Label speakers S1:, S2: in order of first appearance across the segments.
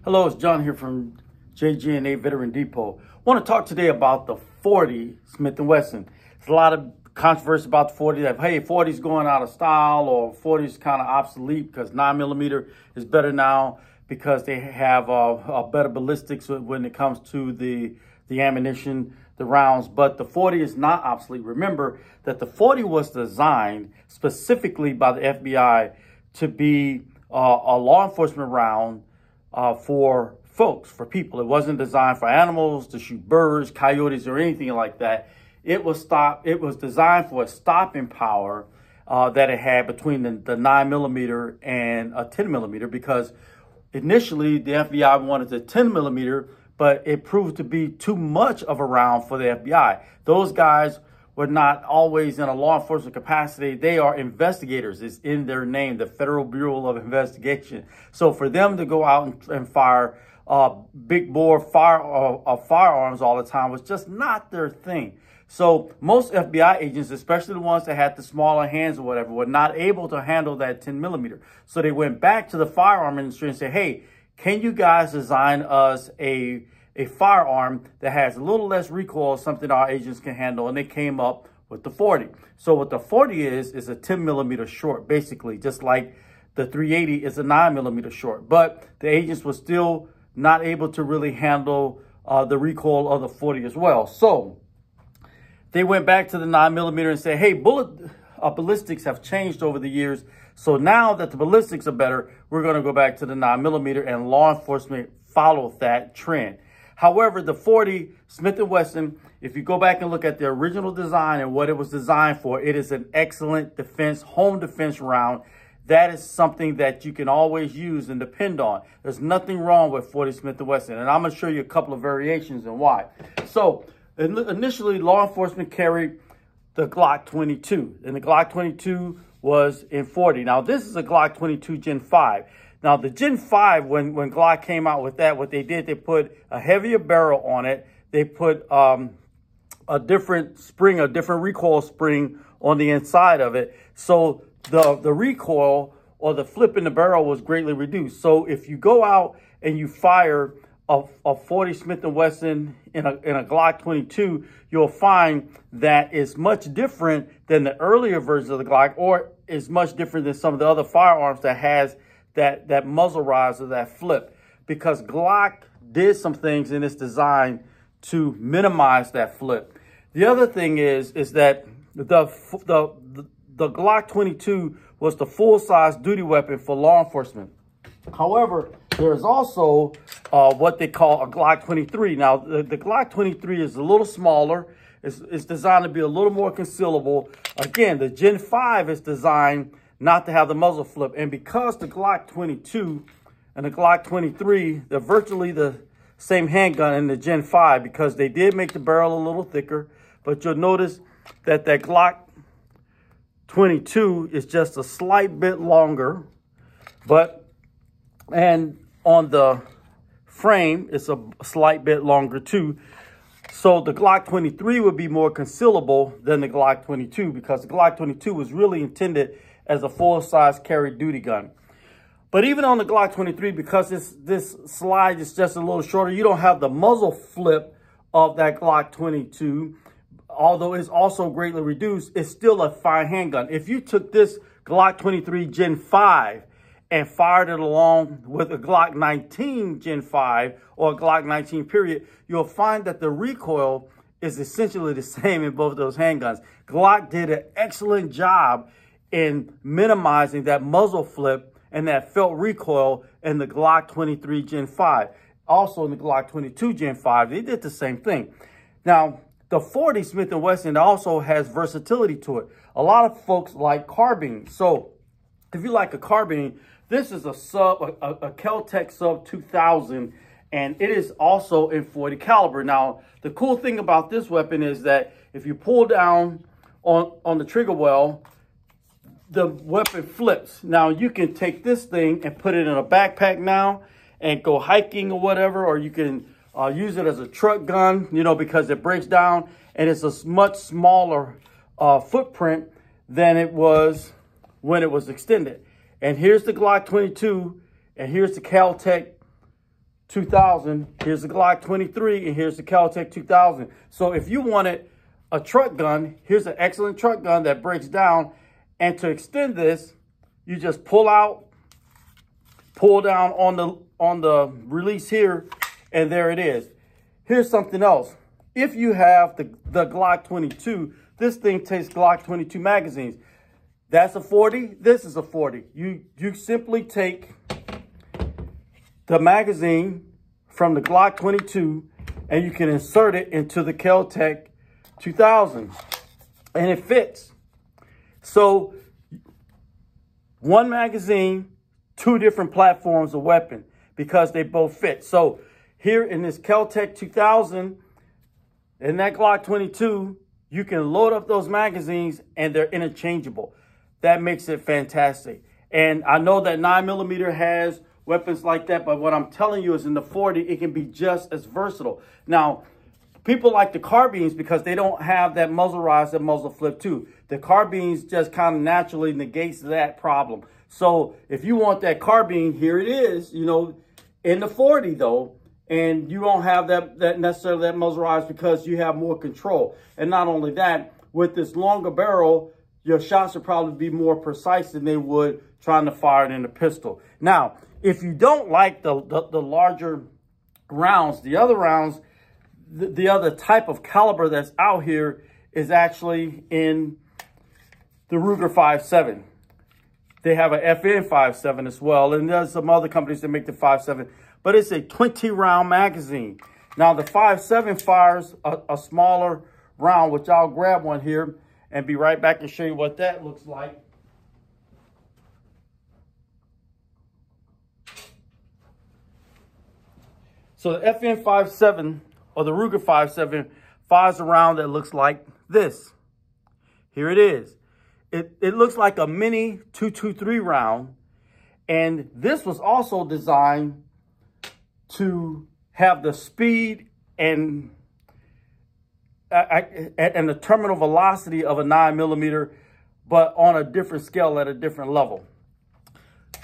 S1: Hello, it's John here from JG&A Veteran Depot. I want to talk today about the 40 Smith & Wesson. There's a lot of controversy about the 40 that, hey, 40 is going out of style or 40 is kind of obsolete because 9mm is better now because they have a better ballistics when it comes to the ammunition, the rounds. But the 40 is not obsolete. Remember that the 40 was designed specifically by the FBI to be a law enforcement round for folks, for people. It wasn't designed for animals to shoot birds, coyotes, or anything like that. It was designed for a stopping power that it had between the 9mm and a 10mm, because initially the FBI wanted the 10mm, but it proved to be too much of a round for the FBI. Those guys were not always in a law enforcement capacity. They are investigators. It's in their name, the Federal Bureau of Investigation. So for them to go out and fire big bore firearms all the time was just not their thing. So most FBI agents, especially the ones that had the smaller hands or whatever, were not able to handle that 10mm. So they went back to the firearm industry and said, hey, can you guys design us a firearm that has a little less recoil, something our agents can handle? And they came up with the 40. So what the 40 is a 10mm short, basically, just like the 380 is a 9mm short. But the agents were still not able to really handle the recoil of the 40 as well. So they went back to the 9mm and said, hey, ballistics have changed over the years. So now that the ballistics are better, we're going to go back to the 9mm, and law enforcement followed that trend. However, the 40 Smith & Wesson, if you go back and look at the original design and what it was designed for, it is an excellent defense, home defense round. That is something that you can always use and depend on. There's nothing wrong with 40 Smith & Wesson, and I'm going to show you a couple of variations and why. So initially, law enforcement carried the Glock 22, and the Glock 22 was in 40. Now, this is a Glock 22 Gen 5. Now, the Gen 5, when Glock came out with that, what they did, they put a heavier barrel on it. They put a different spring, a different recoil spring on the inside of it. So the recoil or the flip in the barrel was greatly reduced. So if you go out and you fire a 40 Smith & Wesson in a Glock 22, you'll find that it's much different than the earlier versions of the Glock, or is much different than some of the other firearms that has that muzzle rise or that flip, because Glock did some things in its design to minimize that flip. The other thing is that the Glock 22 was the full-size duty weapon for law enforcement. However, there's also what they call a Glock 23. Now, the Glock 23 is a little smaller. It's designed to be a little more concealable. Again, the Gen 5 is designed not to have the muzzle flip. And because the Glock 22 and the Glock 23, they're virtually the same handgun in the Gen 5, because they did make the barrel a little thicker. But you'll notice that Glock 22 is just a slight bit longer. And on the frame, it's a slight bit longer too. So the Glock 23 would be more concealable than the Glock 22, because the Glock 22 was really intended as a full-size carry duty gun. But even on the Glock 23, because this slide is just a little shorter, you don't have the muzzle flip of that Glock 22. Although it's also greatly reduced, it's still a fine handgun. If you took this Glock 23 Gen 5 and fired it along with a Glock 19 Gen 5 or a Glock 19 period, you'll find that the recoil is essentially the same in both of those handguns. Glock did an excellent job in minimizing that muzzle flip and that felt recoil in the Glock 23 Gen 5. Also in the Glock 22 Gen 5, they did the same thing. Now, the 40 Smith & Wesson also has versatility to it. A lot of folks like carbine. So if you like a carbine, this is a Kel-Tec Sub 2000, and it is also in 40 caliber. Now, the cool thing about this weapon is that if you pull down on the trigger well, the weapon flips. Now, you can take this thing and put it in a backpack now and go hiking or whatever, or you can use it as a truck gun, you know, because it breaks down, and it's a much smaller footprint than it was when it was extended. And here's the Glock 22, and here's the Kel-Tec 2000, here's the Glock 23, and here's the Kel-Tec 2000. So if you wanted a truck gun, here's an excellent truck gun that breaks down. And to extend this, you just pull down on the release here, and there it is. Here's something else. If you have the Glock 22, this thing takes Glock 22 magazines. That's a 40. This is a 40. You simply take the magazine from the Glock 22 and you can insert it into the Kel-Tec 2000 and it fits. So one magazine, two different platforms of weapon because they both fit. So here in this Kel-Tec 2000 and that Glock 22, you can load up those magazines and they're interchangeable. That makes it fantastic. And I know that 9mm has weapons like that, but what I'm telling you is in the 40, it can be just as versatile. Now, people like the carbines because they don't have that muzzle rise, that muzzle flip too. The carbines just kind of naturally negates that problem. So if you want that carbine, here it is, you know, in the 40 though, and you don't have that necessarily that muzzle rise because you have more control. And not only that, with this longer barrel, your shots would probably be more precise than they would trying to fire it in a pistol. Now, if you don't like the larger rounds, the other rounds, the other type of caliber that's out here is actually in the Ruger 5.7. They have an FN 5.7 as well, and there's some other companies that make the 5.7, but it's a 20-round magazine. Now, the 5.7 fires a smaller round, which I'll grab one here and be right back and show you what that looks like. So the FN 5.7 or the Ruger 5.7 fires a round that looks like this. Here it is. It looks like a mini 223 round. And this was also designed to have the speed and the terminal velocity of a 9mm, but on a different scale at a different level.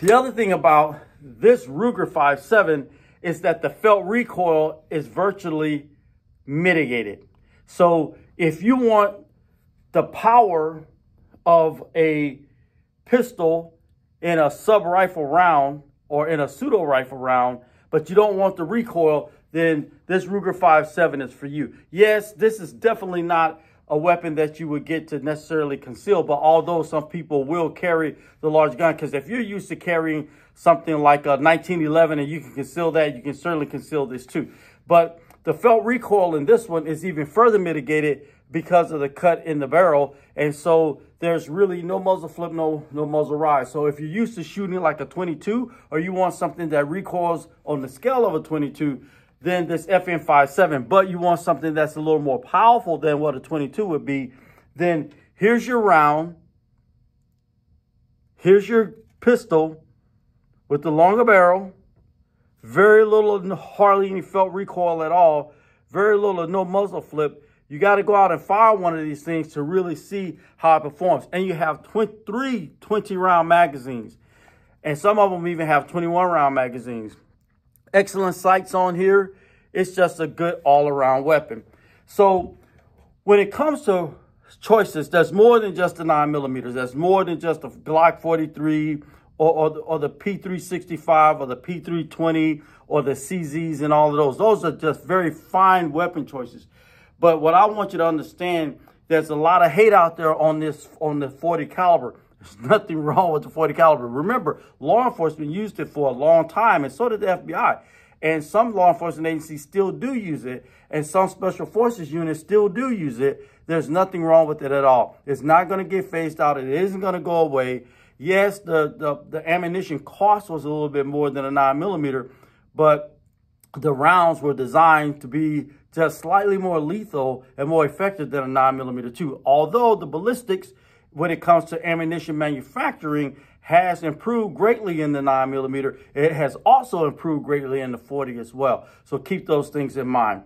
S1: The other thing about this Ruger 5.7 is that the felt recoil is virtually mitigated. So if you want the power of a pistol in a sub-rifle round or in a pseudo-rifle round, but you don't want the recoil, then this Ruger 5.7 is for you. Yes, this is definitely not a weapon that you would get to necessarily conceal, but although some people will carry the large gun, because if you're used to carrying something like a 1911 and you can conceal that, you can certainly conceal this too. But the felt recoil in this one is even further mitigated because of the cut in the barrel. And so there's really no muzzle flip, no muzzle rise. So if you're used to shooting like a 22 or you want something that recoils on the scale of a 22, then this FN 5.7, but you want something that's a little more powerful than what a 22 would be, then here's your round, here's your pistol with the longer barrel, very little, hardly any felt recoil at all, very little, no muzzle flip. You got to go out and fire one of these things to really see how it performs. And you have 3 20-round magazines, and some of them even have 21-round magazines. Excellent sights on here. It's just a good all-around weapon. So when it comes to choices, there's more than just the 9mm. There's more than just the Glock 43 or the P365 or the P320 or the CZs and all of those. Those are just very fine weapon choices. But what I want you to understand, there's a lot of hate out there on the 40 caliber. There's nothing wrong with the 40 caliber. Remember, law enforcement used it for a long time, and so did the FBI. And some law enforcement agencies still do use it, and some special forces units still do use it. There's nothing wrong with it at all. It's not going to get phased out. It isn't going to go away. Yes, the ammunition cost was a little bit more than a 9mm, but the rounds were designed to be just slightly more lethal and more effective than a 9mm too. Although the ballistics, when it comes to ammunition manufacturing, has improved greatly in the 9mm. It has also improved greatly in the 40 as well. So keep those things in mind.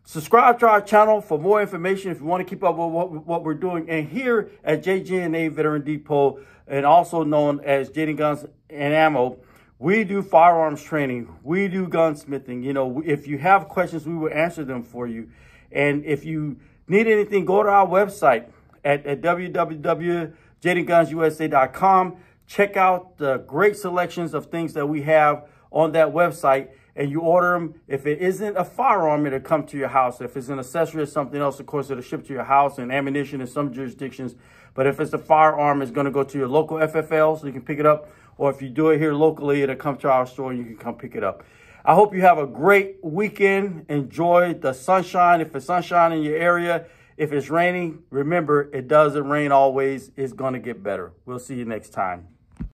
S1: Subscribe to our channel for more information if you want to keep up with what we're doing. And here at JG&A Veteran Depot, and also known as JD Guns and Ammo, We do firearms training. We do gunsmithing. You know, if you have questions, we will answer them for you. And if you need anything, go to our website at www.jadedgunsusa.com. Check out the great selections of things that we have on that website, and you order them. If it isn't a firearm, it'll come to your house. If it's an accessory or something else, of course, it'll ship to your house, and ammunition in some jurisdictions. But if it's a firearm, it's going to go to your local FFL so you can pick it up. Or if you do it here locally, it'll come to our store and you can come pick it up. I hope you have a great weekend. Enjoy the sunshine. If it's sunshine in your area, if it's raining, remember, it doesn't rain always. It's going to get better. We'll see you next time.